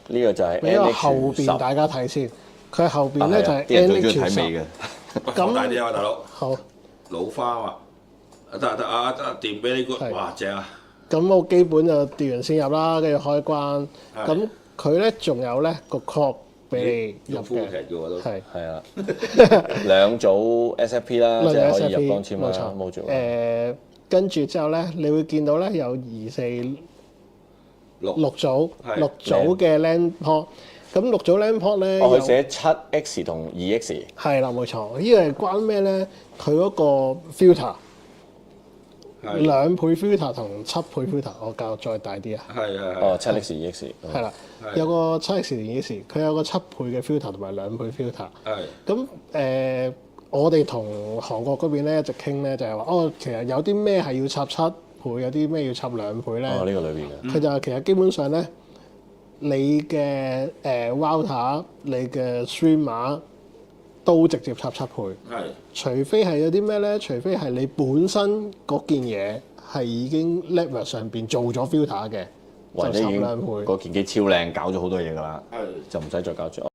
呢個就係俾個 NH10後邊大家睇先，佢後邊咧就係啲人最中意 NH10 睇尾嘅。放大啲啊，大佬！好，老花啊！得掂俾你個，係哇正啊！咁我基本就電源線入啦，跟住開關。係咁佢咧仲有咧個 clock 俾你入用 full 嘅，劇嘅喎都。係係啊，兩組 SFP 啦，即係可以入光纖啦冇錯。 module。跟住之後咧，你會見到咧有六組係嘅 LAN port。咁6組 LAN port 咧，哦，佢有寫7X 同2X。係啦，冇錯。呢個係關咩咧？佢嗰個 filter 係2倍 filter 同7倍 filter，我教再大啲啊。係哦，7X 2X。係啦，係有個7X 連 X，佢有個7倍嘅 filter 同埋2倍 filter。係咁我哋同韓國嗰邊咧一直傾咧，就係話其實有啲咩係要插7倍，有啲咩要插2倍咧。哦，呢個裏邊嘅。佢就係其實基本上咧，你嘅router、你嘅 streamer 都直接插7倍。係除非係有啲咩咧？除非係你本身嗰件嘢係已經 network 上邊做咗 filter 嘅，就插或者已經2倍。嗰件機超靚，搞咗好多嘢㗎啦，係。就唔使再搞住。